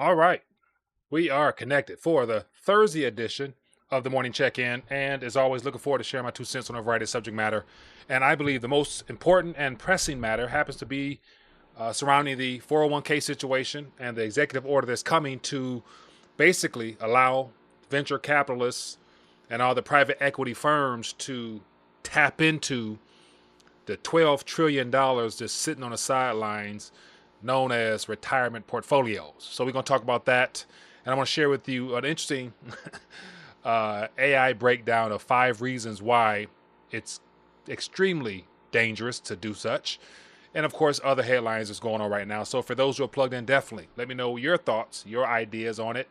All right, we are connected for the Thursday edition of the morning check-in, and as always, looking forward to sharing my 2 cents on a variety of subject matter. And I believe the most important and pressing matter happens to be surrounding the 401k situation and the executive order that's coming to basically allow venture capitalists and all the private equity firms to tap into the $12 trillion just sitting on the sidelines known as retirement portfolios. So we're going to talk about that. And I want to share with you an interesting AI breakdown of 5 reasons why it's extremely dangerous to do such. And of course, other headlines that's going on right now. So for those who are plugged in, definitely let me know your thoughts, your ideas on it.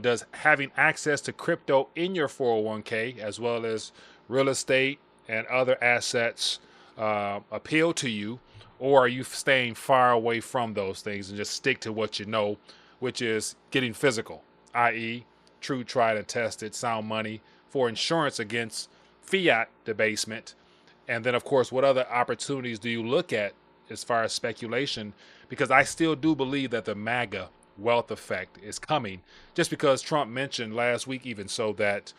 Does having access to crypto in your 401k as well as real estate and other assets appeal to you, or are you staying far away from those things and just stick to what you know, which is getting physical, i.e., true, tried, and tested sound money for insurance against fiat debasement? And then, of course, what other opportunities do you look at as far as speculation? Because I still do believe that the MAGA wealth effect is coming, just because Trump mentioned last week, even so, that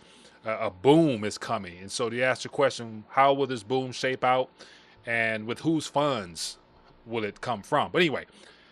a boom is coming. And so, you ask the question, how will this boom shape out, and with whose funds will it come from? But anyway,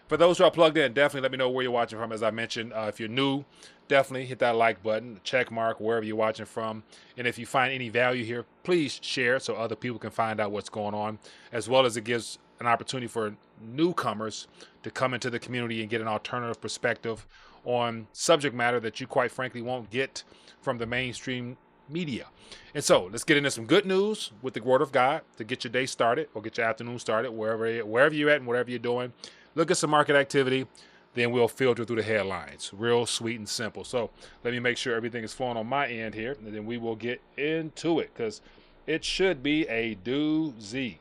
for those who are plugged in, definitely let me know where you're watching from. As I mentioned, if you're new, definitely hit that like button, check mark wherever you're watching from. And if you find any value here, please share so other people can find out what's going on, as well as it gives an opportunity for newcomers to come into the community and get an alternative perspective on subject matter that you quite frankly won't get from the mainstream media. And so let's get into some good news with the Word of God to get your day started or get your afternoon started, wherever you're at and whatever you're doing. Look at some market activity, then we'll filter through the headlines. Real sweet and simple. So let me make sure everything is flowing on my end here, and then we will get into it because it should be a doozy.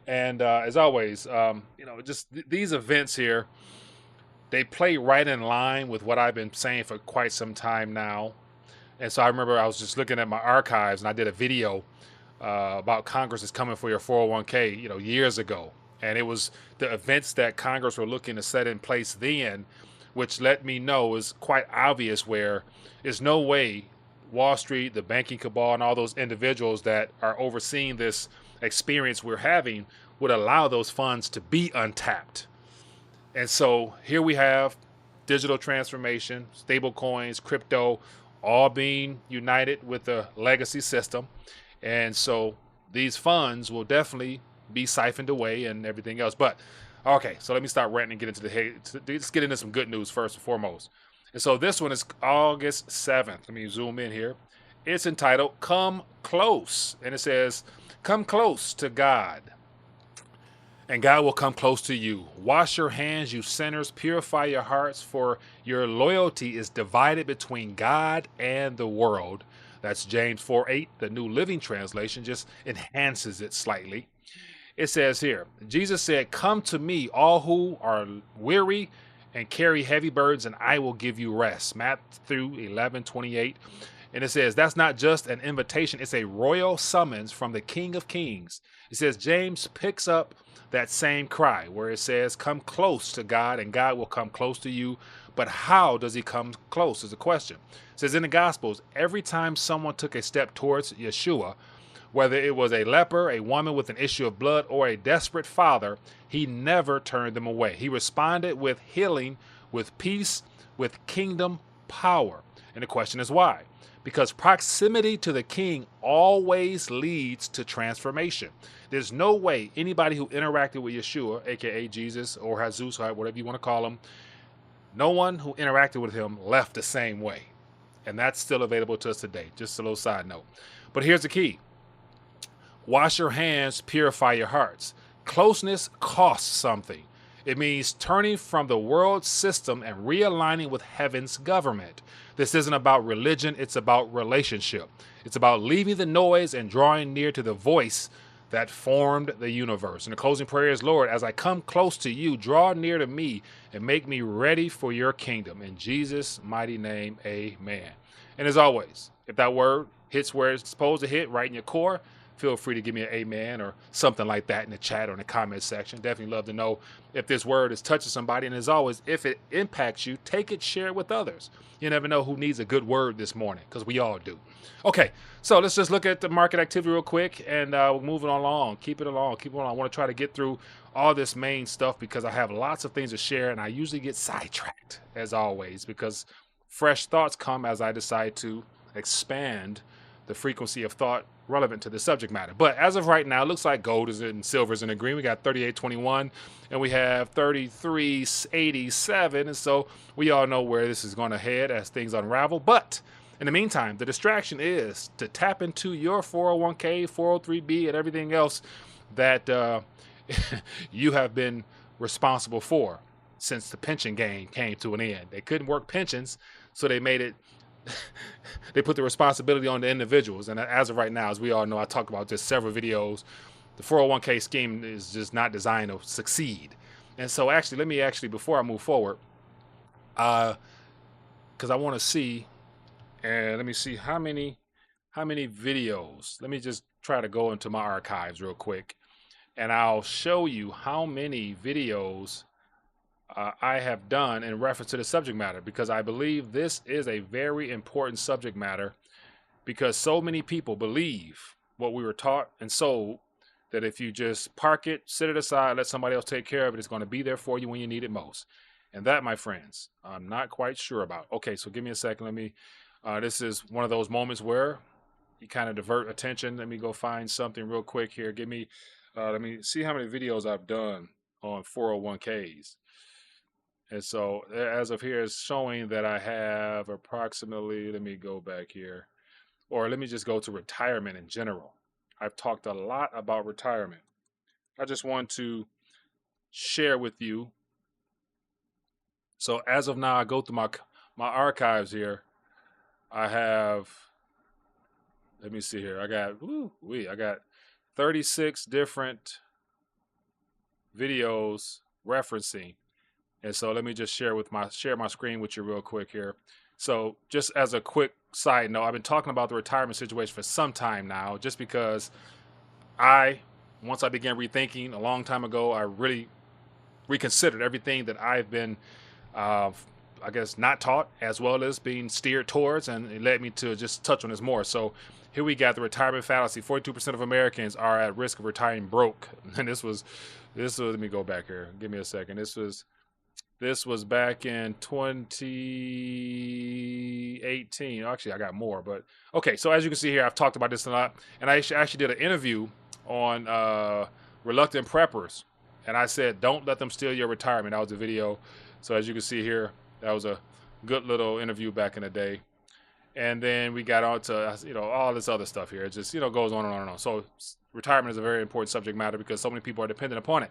And as always, just these events here, they play right in line with what I've been saying for quite some time now. And so I remember I was just looking at my archives, and I did a video about Congress is coming for your 401k, years ago. And it was the events that Congress were looking to set in place then, which let me know is quite obvious, where there's no way Wall Street, the banking cabal, and all those individuals that are overseeing this experience we're having would allow those funds to be untapped. And so here we have digital transformation, stable coins, crypto, all being united with the legacy system. And so these funds will definitely be siphoned away and everything else. But okay, so let me stop ranting and get into let's get into some good news first and foremost. And so this one is August 7th. Let me zoom in here. It's entitled Come Close. And it says, come close to God, and God will come close to you. Wash your hands, you sinners. Purify your hearts, for your loyalty is divided between God and the world. That's James 4:8. The New Living Translation just enhances it slightly. It says here, Jesus said, come to me, all who are weary and carry heavy burdens, and I will give you rest. Matthew 11:28. And it says, that's not just an invitation, it's a royal summons from the King of Kings. It says, James picks up that same cry where it says, come close to God and God will come close to you. But how does he come close is the question. It says in the Gospels, every time someone took a step towards Yeshua, whether it was a leper, a woman with an issue of blood, or a desperate father, he never turned them away. He responded with healing, with peace, with kingdom power. And the question is why? Because proximity to the king always leads to transformation. There's no way anybody who interacted with Yeshua, aka Jesus or Jesus, or whatever you want to call him, no one who interacted with him left the same way. And that's still available to us today. Just a little side note. But here's the key. Wash your hands, purify your hearts. Closeness costs something. It means turning from the world system and realigning with heaven's government. This isn't about religion, it's about relationship. It's about leaving the noise and drawing near to the voice that formed the universe. And the closing prayer is, Lord, as I come close to you, draw near to me and make me ready for your kingdom. In Jesus' mighty name, amen. And as always, if that word hits where it's supposed to hit, right in your core, feel free to give me an amen or something like that in the chat or in the comment section. Definitely love to know if this word is touching somebody. And as always, if it impacts you, take it, share it with others. You never know who needs a good word this morning, because we all do. Okay, so let's just look at the market activity real quick, and we're moving along. Keep it along. I want to try to get through all this main stuff because I have lots of things to share, and I usually get sidetracked, as always, because fresh thoughts come as I decide to expand the frequency of thought relevant to the subject matter. But as of right now, it looks like gold is in silver's in the green. We got 38.21 and we have 33.87, and so we all know where this is going to head as things unravel. But in the meantime, the distraction is to tap into your 401k, 403b, and everything else that you have been responsible for since the pension game came to an end. They couldn't work pensions, so they made it they put the responsibility on the individuals. And as of right now, as we all know, I talked about this several videos, the 401k scheme is just not designed to succeed. And so actually, let me before I move forward, because I want to see, and let me see how many videos. Let me just try to go into my archives real quick, and I'll show you how many videos I have done in reference to the subject matter, because I believe this is a very important subject matter, because so many people believe what we were taught and sold, that if you just park it, sit it aside, let somebody else take care of it, it's going to be there for you when you need it most. And that, my friends, I'm not quite sure about. Okay, so give me a second. Let me, this is one of those moments where you kind of divert attention. Let me go find something real quick here. Let me see how many videos I've done on 401ks. And so as of here, it's showing that I have approximately, let me go back here, or let me just go to retirement in general. I've talked a lot about retirement. I just want to share with you. So as of now, I go through my archives here. I have, let me see here. I got 36 different videos referencing. And so let me just share my screen with you real quick here. So just as a quick side note, I've been talking about the retirement situation for some time now, just because once I began rethinking a long time ago, I really reconsidered everything that I've been, I guess, not taught, as well as being steered towards, and it led me to just touch on this more. So here we got the retirement fallacy. 42% of Americans are at risk of retiring broke. And this was, let me go back here. Give me a second. This was back in 2018. Actually, I got more, but okay. So as you can see here, I've talked about this a lot, and I actually did an interview on reluctant preppers, and I said, don't let them steal your retirement. That was a video. So as you can see here, that was a good little interview back in the day. And then we got on to, all this other stuff here. It just, goes on and on and on. So retirement is a very important subject matter because so many people are dependent upon it.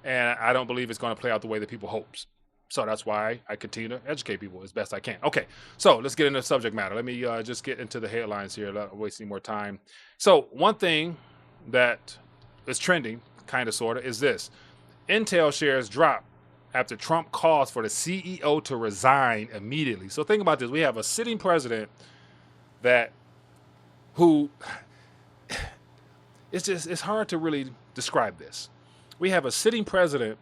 And I don't believe it's going to play out the way that people hope. So that's why I continue to educate people as best I can. Okay, so let's get into the subject matter. Let me just get into the headlines here, not wasting more time. So one thing that is trending, kind of, sort of, is this. Intel shares drop after Trump calls for the CEO to resign immediately. So think about this. We have a sitting president who, it's hard to really describe this. We have a sitting president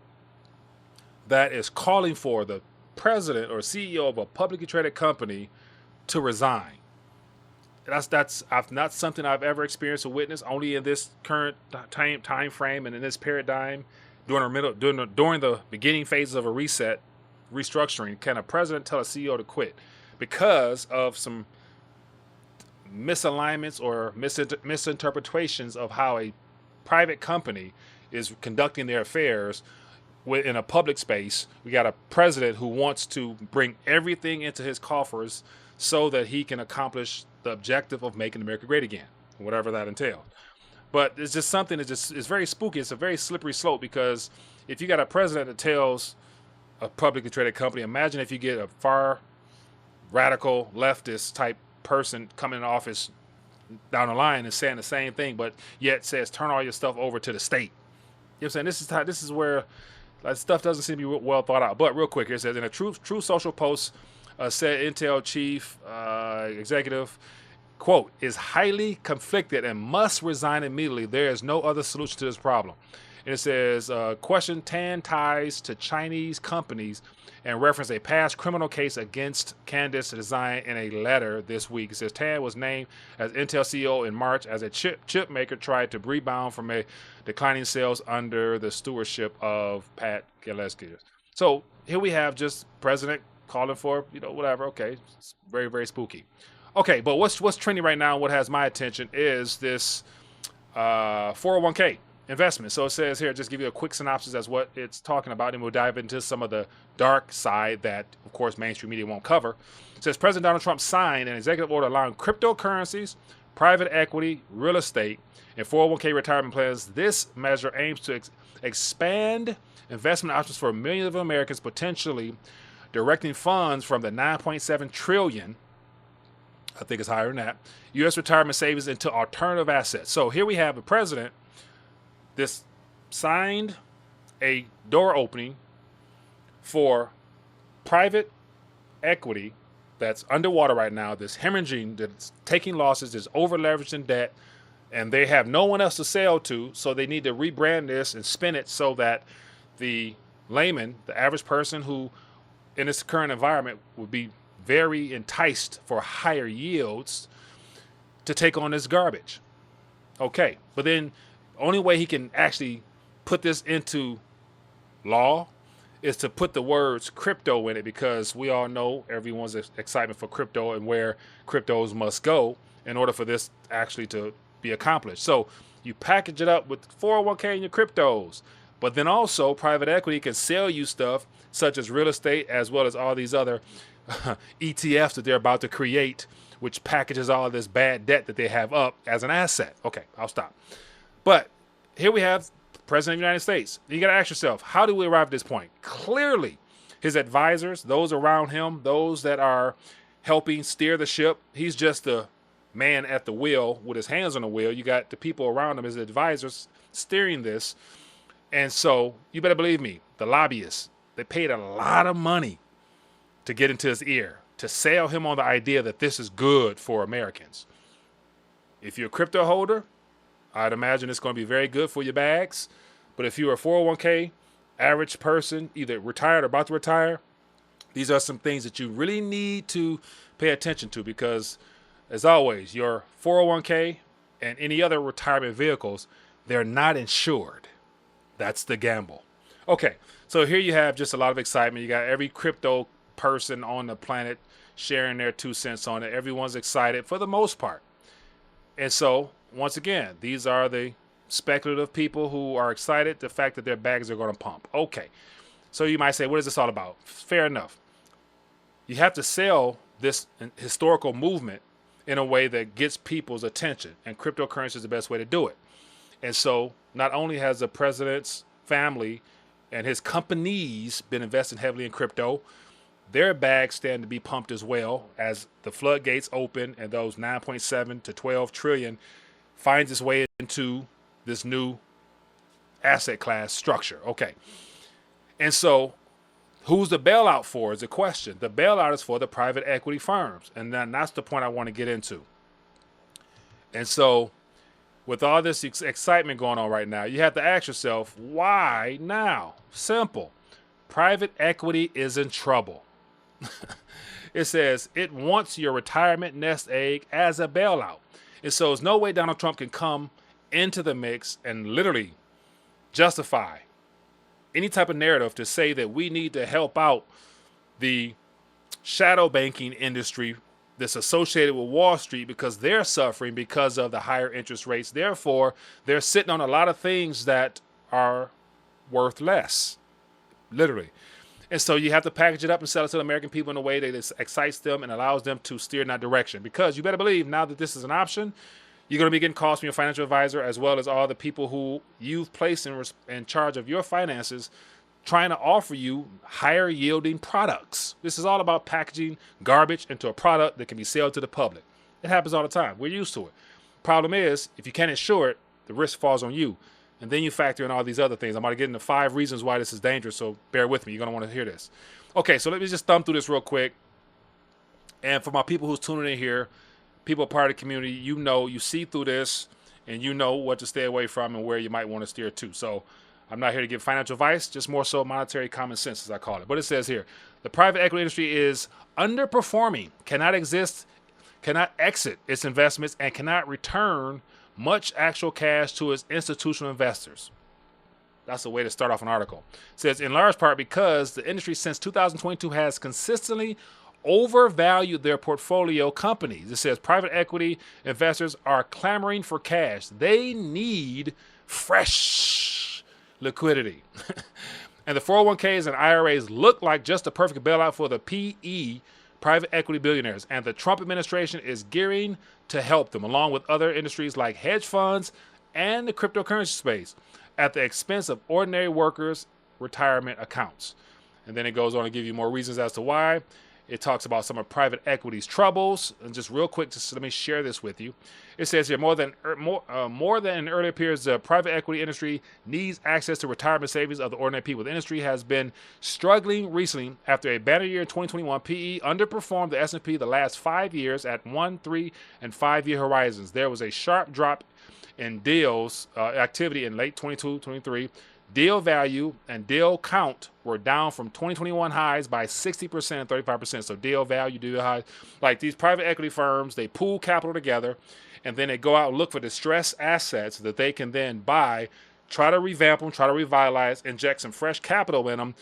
that is calling for the president or CEO of a publicly traded company to resign. That's not something I've ever experienced or witnessed. Only in this current time frame and in this paradigm, during the beginning phases of a restructuring, can a president tell a CEO to quit because of some misalignments or misinterpretations of how a private company is conducting their affairs in a public space? We got a president who wants to bring everything into his coffers so that he can accomplish the objective of making America great again, whatever that entails. But it's just something that is very spooky. It's a very slippery slope, because if you got a president that tells a publicly traded company, imagine if you get a far radical leftist type person coming in office down the line and saying the same thing, but yet says turn all your stuff over to the state. You know what I'm saying? This is where stuff doesn't seem to be well thought out. But real quick, it says in a True Social post, said Intel chief executive quote, is highly conflicted and must resign immediately. There is no other solution to this problem. And it says, question Tan ties to Chinese companies and reference a past criminal case against Candace Design in a letter this week. It says Tan was named as Intel CEO in March as a chip maker tried to rebound from a declining sales under the stewardship of Pat Gillespie. So here we have just president calling for, whatever. Okay, it's very, very spooky. Okay, but what's trending right now, what has my attention is this 401k investment. So it says here, just give you a quick synopsis as what it's talking about, and we'll dive into some of the dark side that, of course, mainstream media won't cover. It says President Donald Trump signed an executive order allowing cryptocurrencies, private equity, real estate, and 401k retirement plans. This measure aims to expand investment options for millions of Americans, potentially directing funds from the $9.7 trillion, I think it's higher than that, U.S. retirement savings into alternative assets. So here we have a president this signed a door opening for private equity that's underwater right now, that's hemorrhaging, that's taking losses, that's over leveraged in debt, and they have no one else to sell to, so they need to rebrand this and spin it so that the layman, the average person who in this current environment would be very enticed for higher yields to take on this garbage. Okay, but then the only way he can actually put this into law is to put the words crypto in it, because we all know everyone's excitement for crypto and where cryptos must go in order for this actually to be accomplished. So you package it up with 401k and your cryptos, but then also private equity can sell you stuff such as real estate, as well as all these other ETFs that they're about to create, which packages all of this bad debt that they have up as an asset. Okay, I'll stop. But here we have the President of the United States. You got to ask yourself, how do we arrive at this point? Clearly, his advisors, those around him, those that are helping steer the ship, he's just the man at the wheel with his hands on the wheel. You got the people around him, his advisors, steering this. And so you better believe me, the lobbyists, they paid a lot of money to get into his ear, to sell him on the idea that this is good for Americans. If you're a crypto holder, I'd imagine it's going to be very good for your bags. But if you're a 401k, average person, either retired or about to retire, these are some things that you really need to pay attention to, because, as always, your 401k and any other retirement vehicles, they're not insured. That's the gamble. Okay, so here you have just a lot of excitement. You got every crypto person on the planet sharing their 2 cents on it. Everyone's excited for the most part. And so, once again, these are the speculative people who are excited, the fact that their bags are going to pump. Okay, so you might say, what is this all about? Fair enough. You have to sell this historical movement in a way that gets people's attention, and cryptocurrency is the best way to do it. And so, not only has the president's family and his companies been investing heavily in crypto, their bags stand to be pumped as well as the floodgates open and those 9.7 to 12 trillion finds its way into this new asset class structure. Okay. And so who's the bailout for is the question. The bailout is for the private equity firms. And then that's the point I want to get into. And so with all this excitement going on right now, you have to ask yourself, why now? Simple. Private equity is in trouble. It says it wants your retirement nest egg as a bailout. And so there's no way Donald Trump can come into the mix and literally justify any type of narrative to say that we need to help out the shadow banking industry that's associated with Wall Street because they're suffering because of the higher interest rates. Therefore, they're sitting on a lot of things that are worth less, literally. And so you have to package it up and sell it to the American people in a way that excites them and allows them to steer in that direction. Because you better believe now that this is an option, you're going to be getting calls from your financial advisor as well as all the people who you've placed in charge of your finances trying to offer you higher yielding products. This is all about packaging garbage into a product that can be sold to the public. It happens all the time. We're used to it. Problem is, if you can't insure it, the risk falls on you. And then you factor in all these other things. I'm going to get into 5 reasons why this is dangerous, so bear with me. You're going to want to hear this. Okay, so let me just thumb through this real quick. And for my people who's tuning in here, people part of the community, you see through this, and you know what to stay away from and where you might want to steer to. So I'm not here to give financial advice, just more so monetary common sense, as I call it. But it says here, the private equity industry is underperforming, cannot exit its investments, and cannot return much actual cash to its institutional investors. That's a way to start off an article. It says, in large part because the industry since 2022 has consistently overvalued their portfolio companies. It says private equity investors are clamoring for cash. They need fresh liquidity. And the 401ks and IRAs look like just a perfect bailout for the PE, private equity billionaires. And the Trump administration is gearing to help them, along with other industries like hedge funds and the cryptocurrency space, at the expense of ordinary workers' retirement accounts. And then it goes on to give you more reasons as to why. It talks about some of private equity's troubles. And just real quick, just let me share this with you. It says here, more than in earlier periods, the private equity industry needs access to retirement savings of the ordinary people. The industry has been struggling recently after a banner year in 2021. PE underperformed the S&P the last 5 years at 1, 3, and 5 year horizons. There was a sharp drop in deals activity in late 22-23. Deal value and deal count were down from 2021 highs by 60% and 35%. So deal value, deal highs, like these private equity firms, they pool capital together, and then they go out and look for distressed assets that they can then buy, try to revamp them, try to revitalize, inject some fresh capital in them,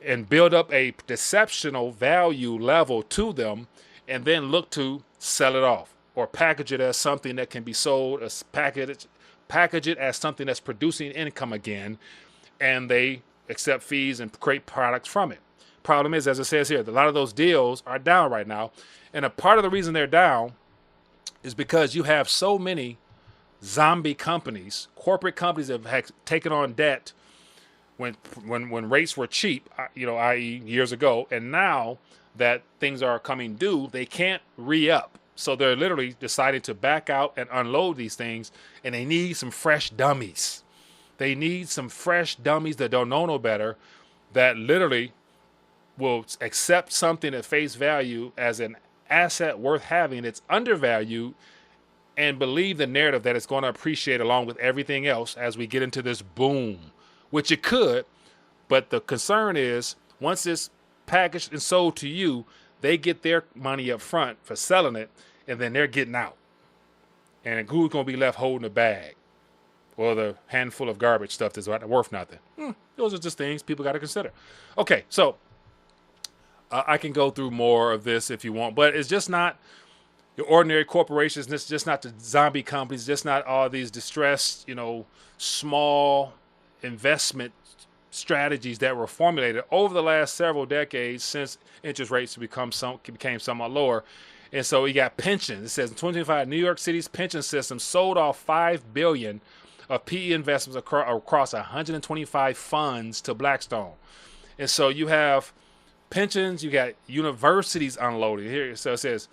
and build up a deceptional value level to them, and then look to sell it off or package it as something that can be sold, as package it as something that's producing income again, and they accept fees and create products from it. Problem is, as it says here, a lot of those deals are down right now, and a part of the reason they're down is because you have so many zombie companies, corporate companies that have taken on debt when rates were cheap, i.e. years ago, and now that things are coming due, they can't re-up. So they're literally deciding to back out and unload these things, and they need some fresh dummies. They need some fresh dummies that don't know no better, that literally will accept something at face value as an asset worth having that's undervalued, and believe the narrative that it's going to appreciate along with everything else as we get into this boom, which it could. But the concern is, once it's packaged and sold to you, they get their money up front for selling it, and then they're getting out. And who's going to be left holding the bag? Or the handful of garbage stuff that's worth nothing. Those are just things people got to consider. Okay, so I can go through more of this if you want, but it's just not your ordinary corporations. It's just not the zombie companies. Just not all these distressed, small investment strategies that were formulated over the last several decades since interest rates became somewhat lower. And so you got pensions. It says in 2025, New York City's pension system sold off $5 billion of PE investments across 125 funds to Blackstone. And so you have pensions, you got universities unloading here. So it says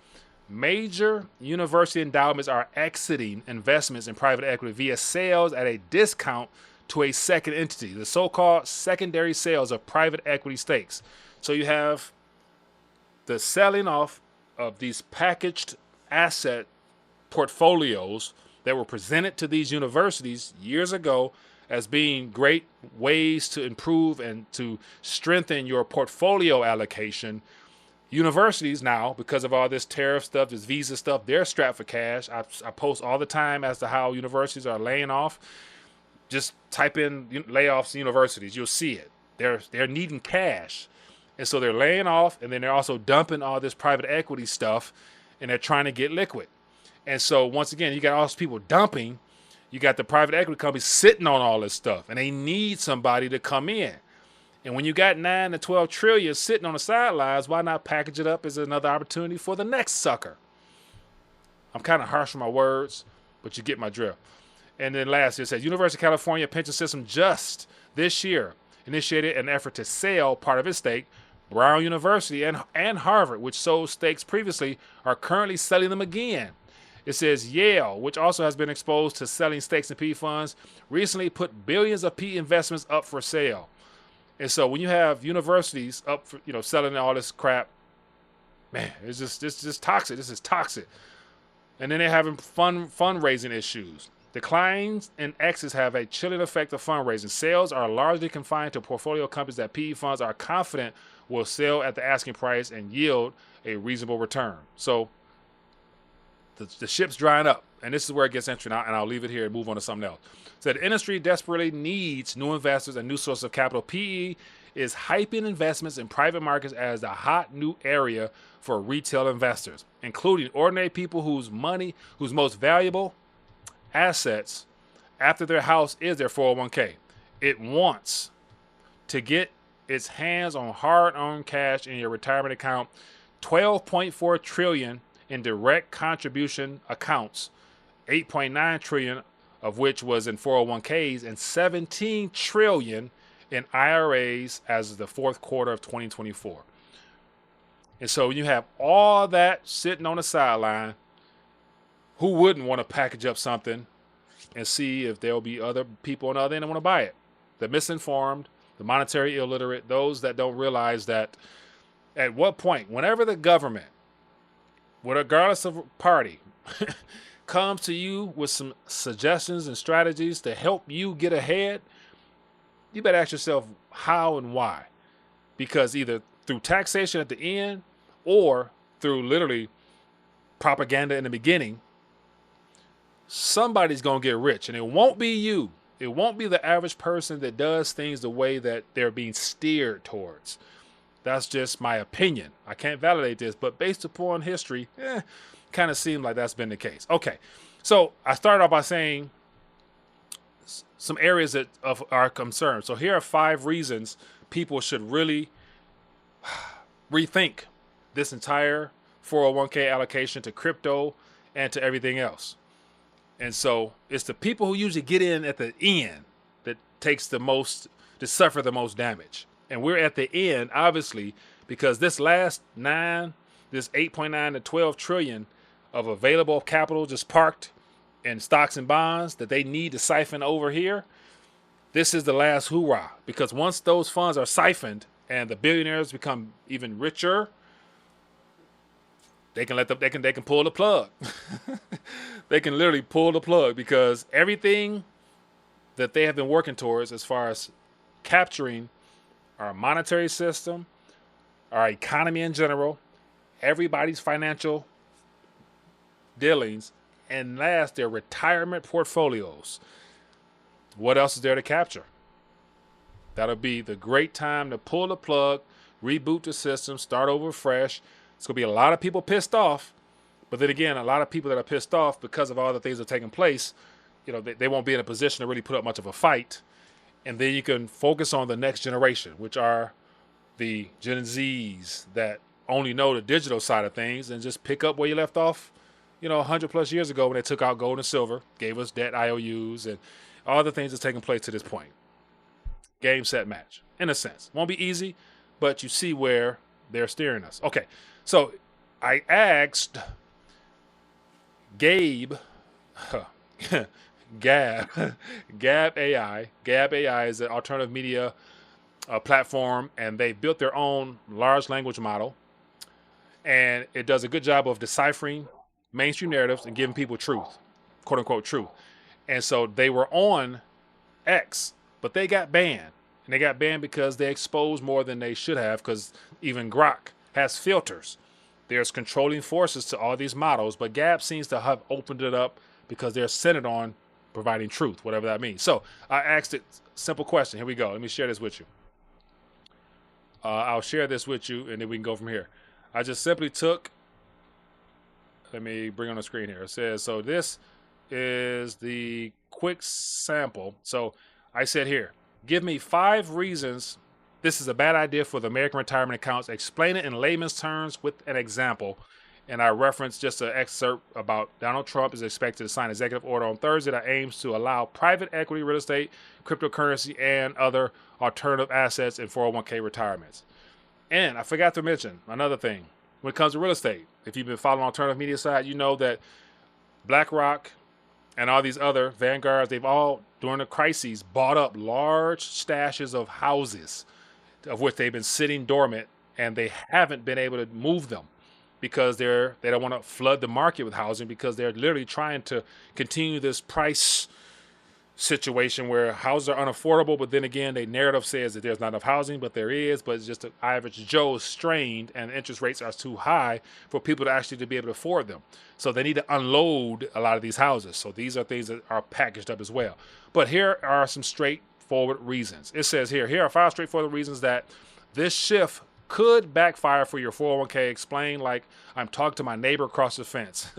major university endowments are exiting investments in private equity via sales at a discount to a second entity, the so-called secondary sales of private equity stakes. So you have the selling off of these packaged asset portfolios that were presented to these universities years ago as being great ways to improve and to strengthen your portfolio allocation. Universities now, because of all this tariff stuff, this visa stuff, they're strapped for cash. I post all the time as to how universities are laying off. Just type in layoffs universities, you'll see it. They're needing cash. And so they're laying off, and then they're also dumping all this private equity stuff, and they're trying to get liquid. And so once again, you got all these people dumping. You got the private equity companies sitting on all this stuff, and they need somebody to come in. And when you got 9 to 12 trillion sitting on the sidelines, why not package it up as another opportunity for the next sucker? I'm kind of harsh with my words, but you get my drift. And then last, it says University of California pension system just this year initiated an effort to sell part of its stake. Brown University and Harvard, which sold stakes previously, are currently selling them again. It says Yale, which also has been exposed to selling stakes in PE funds, recently put billions of PE investments up for sale. And so when you have universities up for, selling all this crap, Man, it's just toxic. This is toxic. And then they're having fundraising issues. Declines in exits have a chilling effect of fundraising. Sales are largely confined to portfolio companies that PE funds are confident will sell at the asking price and yield a reasonable return. So the ship's drying up, and this is where it gets interesting. And I'll leave it here and move on to something else. So the industry desperately needs new investors and new sources of capital. PE is hyping investments in private markets as a hot new area for retail investors, including ordinary people whose most valuable assets after their house is their 401k. It wants to get its hands on hard-earned cash in your retirement account. 12.4 trillion in direct contribution accounts, 8.9 trillion of which was in 401ks, and 17 trillion in IRAs as of the fourth quarter of 2024. And so you have all that sitting on the sideline. Who wouldn't want to package up something and see if there'll be other people on the other end that want to buy it? The misinformed, the monetary illiterate, those that don't realize that at what point, whenever the government, regardless of party, comes to you with some suggestions and strategies to help you get ahead, you better ask yourself how and why. Because either through taxation at the end or through literally propaganda in the beginning, somebody's going to get rich. And it won't be you. It won't be the average person that does things the way that they're being steered towards. That's just my opinion. I can't validate this, but based upon history, kind of seemed like that's been the case. Okay, so I started off by saying some areas that are concerned. So here are 5 reasons people should really rethink this entire 401k allocation to crypto and to everything else. And so it's the people who usually get in at the end that suffer the most damage. And we're at the end, obviously, because this last 8.9 to 12 trillion of available capital just parked in stocks and bonds that they need to siphon over here. This is the last hoorah, because once those funds are siphoned and the billionaires become even richer, they can pull the plug. They can literally pull the plug, because everything that they have been working towards as far as capturing our monetary system, our economy in general, everybody's financial dealings, and last, their retirement portfolios. What else is there to capture? That'll be the great time to pull the plug, reboot the system, start over fresh. It's going to be a lot of people pissed off, but then again, a lot of people that are pissed off because of all the things that are taking place, they won't be in a position to really put up much of a fight. And then you can focus on the next generation, which are the Gen Zs that only know the digital side of things, and just pick up where you left off, 100 plus years ago when they took out gold and silver, gave us debt IOUs, and all the things that's taking place to this point. Game, set, match, in a sense. Won't be easy, but you see where they're steering us. Okay, so I asked Gab AI. Gab AI is an alternative media platform, and they built their own large language model, and it does a good job of deciphering mainstream narratives and giving people truth, quote unquote truth. And so they were on X, but they got banned. And they got banned because they exposed more than they should have, because even Grok has filters. There's controlling forces to all these models, but Gab seems to have opened it up because they're centered on providing truth, whatever that means. So I asked it a simple question. Here we go. Let me share this with you. I'll share this with you, and then we can go from here. I just simply took, let me bring on the screen here. It says, so this is the quick sample. So I said here, give me 5 reasons this is a bad idea for the American retirement accounts. Explain it in layman's terms with an example. And I referenced just an excerpt about Donald Trump is expected to sign an executive order on Thursday that aims to allow private equity, real estate, cryptocurrency, and other alternative assets in 401k retirements. And I forgot to mention another thing. When it comes to real estate, if you've been following alternative media side, you know that BlackRock and all these other vanguards, they've all, during the crises, bought up large stashes of houses of which they've been sitting dormant, and they haven't been able to move them. because they don't want to flood the market with housing, because they're literally trying to continue this price situation where houses are unaffordable. But then again, the narrative says that there's not enough housing, but there is. But it's just the average Joe is strained, and interest rates are too high for people to be able to afford them. So they need to unload a lot of these houses. So these are things that are packaged up as well. But here are some straightforward reasons. It says here are 5 straightforward reasons that this shift could backfire for your 401k. Explain like I'm talking to my neighbor across the fence.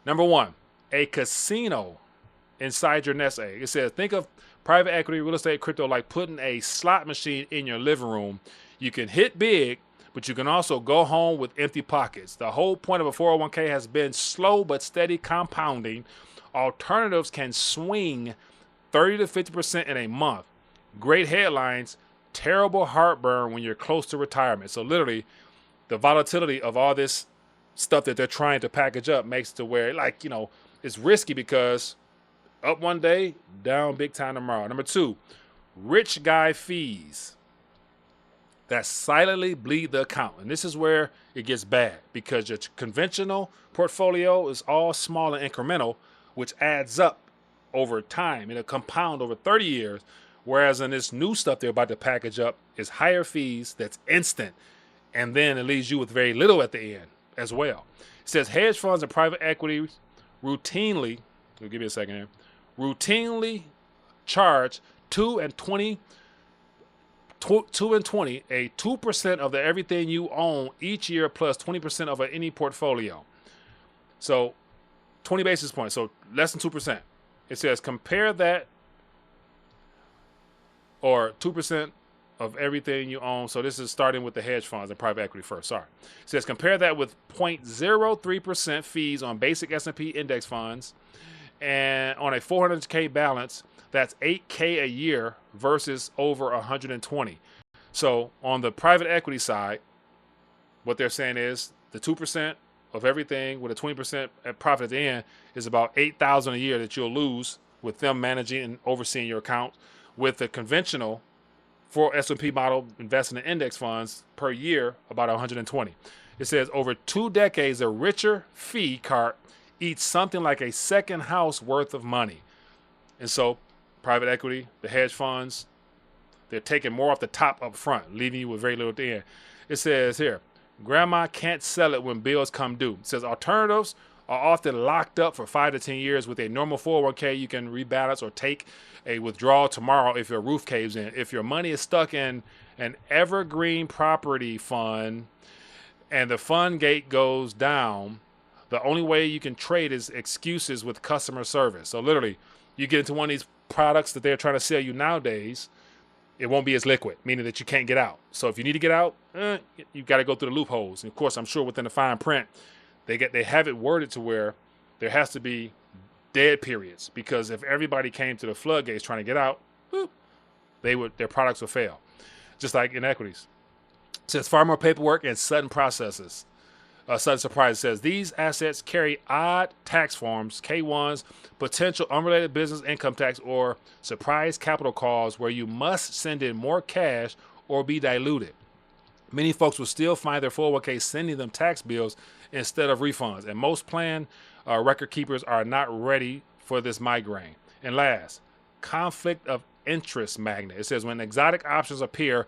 Number 1, a casino inside your nest egg. It says, think of private equity, real estate, crypto like putting a slot machine in your living room. You can hit big, but you can also go home with empty pockets. The whole point of a 401k has been slow but steady compounding. Alternatives can swing 30 to 50% in a month. Great headlines, terrible heartburn when you're close to retirement. So literally, the volatility of all this stuff that they're trying to package up makes it to where, like, it's risky because up one day, down big time tomorrow. Number 2, rich guy fees that silently bleed the account. And this is where it gets bad, because your conventional portfolio is all small and incremental, which adds up over time. It'll compound over 30 years. Whereas in this new stuff they're about to package up is higher fees that's instant. And then it leaves you with very little at the end as well. It says hedge funds and private equity routinely charge 2 and 20, a 2% of the everything you own each year plus 20% of any portfolio. So 20 basis points, so less than 2%. It says compare that, or 2% of everything you own. So this is starting with the hedge funds and private equity first. Sorry. It says compare that with 0.03% fees on basic S&P index funds, and on a 400K balance, that's $8K a year versus over 120. So on the private equity side, what they're saying is the 2% of everything with a 20% profit at the end is about $8,000 a year that you'll lose with them managing and overseeing your account. With the conventional for S&P model investing in index funds per year, about 120. It says over 2 decades, a richer fee cart eats something like a second house worth of money. And so private equity, the hedge funds, they're taking more off the top up front, leaving you with very little at the end. It says here, grandma can't sell it when bills come due. It says alternatives are often locked up for 5 to 10 years. With a normal 401k, you can rebalance or take a withdrawal tomorrow if your roof caves in. If your money is stuck in an evergreen property fund and the fund gate goes down, the only way you can trade is excuses with customer service. So literally, you get into one of these products that they're trying to sell you nowadays, it won't be as liquid, meaning that you can't get out. So if you need to get out, you've got to go through the loopholes. And of course, I'm sure within the fine print, they have it worded to where there has to be dead periods, because if everybody came to the floodgates trying to get out, their products would fail. Just like in equities. It says far more paperwork and sudden processes. Sudden surprise. It says these assets carry odd tax forms, K1s, potential unrelated business income tax, or surprise capital calls where you must send in more cash or be diluted. Many folks will still find their 401k sending them tax bills instead of refunds, and most plan record keepers are not ready for this migraine. And last, conflict of interest magnet. It says when exotic options appear,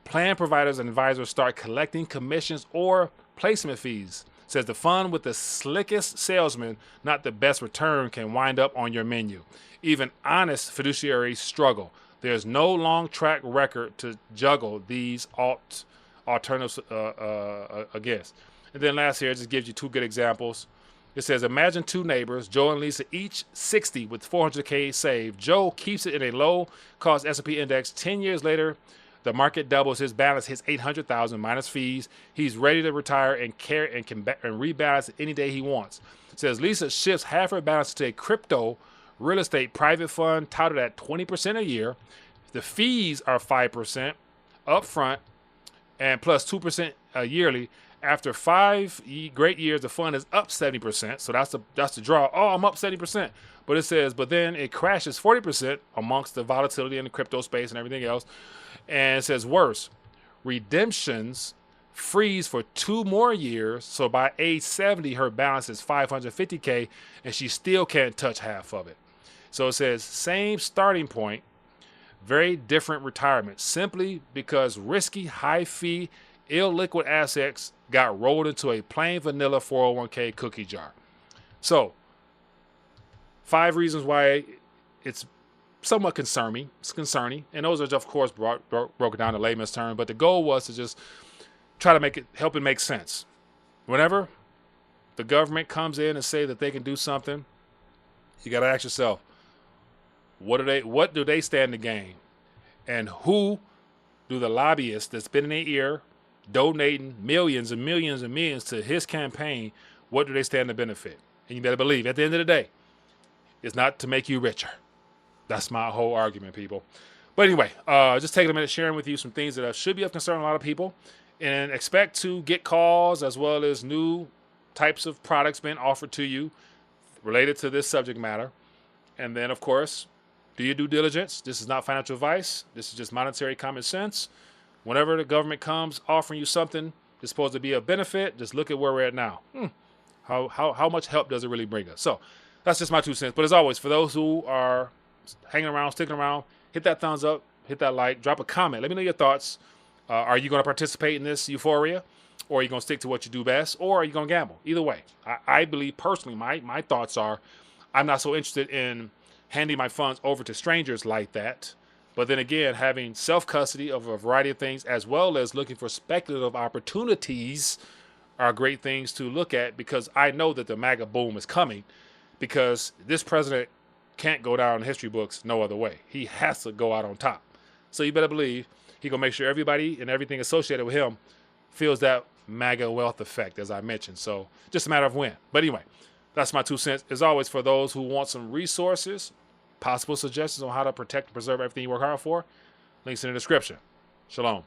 plan providers and advisors start collecting commissions or placement fees. It says the fund with the slickest salesman, not the best return, can wind up on your menu. Even honest fiduciaries struggle. There's no long track record to juggle these alternatives against. And then last here, it just gives you 2 good examples. It says, imagine 2 neighbors, Joe and Lisa, each 60 with 400K saved. Joe keeps it in a low-cost S&P index. 10 years later, the market doubles. His balance hits $800,000 minus fees. He's ready to retire and can rebalance any day he wants. It says Lisa shifts half her balance to a crypto real estate private fund touted at 20% a year. The fees are 5% upfront and plus 2% yearly. After 5 great years, the fund is up 70%. So that's the draw. Oh, I'm up 70%. But it says, but then it crashes 40% amongst the volatility in the crypto space and everything else. And it says worse, redemptions freeze for 2 more years. So by age 70, her balance is $550K, and she still can't touch half of it. So it says same starting point, very different retirement, simply because risky, high fee, illiquid assets got rolled into a plain vanilla 401k cookie jar. So 5 reasons why it's somewhat concerning. It's concerning, and those are, of course, broken down to layman's terms. But the goal was to just try to help it make sense. Whenever the government comes in and say that they can do something, you got to ask yourself, what do they stand to gain, and who do the lobbyists that's been in their ear, donating millions and millions and millions to his campaign, what do they stand to benefit? And you better believe, at the end of the day, it's not to make you richer. That's my whole argument, people. But anyway, just taking a minute sharing with you some things that should be of concern to a lot of people, and expect to get calls as well as new types of products being offered to you related to this subject matter. And then, of course, do your due diligence. This is not financial advice. This is just monetary common sense. Whenever the government comes offering you something that's supposed to be a benefit, just look at where we're at now. How much help does it really bring us? So that's just my 2 cents. But as always, for those who are hanging around, sticking around, hit that thumbs up, hit that like, drop a comment. Let me know your thoughts. Are you going to participate in this euphoria, or are you going to stick to what you do best, or are you going to gamble? Either way, I believe personally, my thoughts are, I'm not so interested in handing my funds over to strangers like that. But then again, having self-custody of a variety of things, as well as looking for speculative opportunities, are great things to look at, because I know that the MAGA boom is coming, because this president can't go down in history books no other way. He has to go out on top. So you better believe he's going to make sure everybody and everything associated with him feels that MAGA wealth effect, as I mentioned. So just a matter of when. But anyway, that's my 2 cents. As always, for those who want some resources, possible suggestions on how to protect and preserve everything you work hard for, links in the description. Shalom.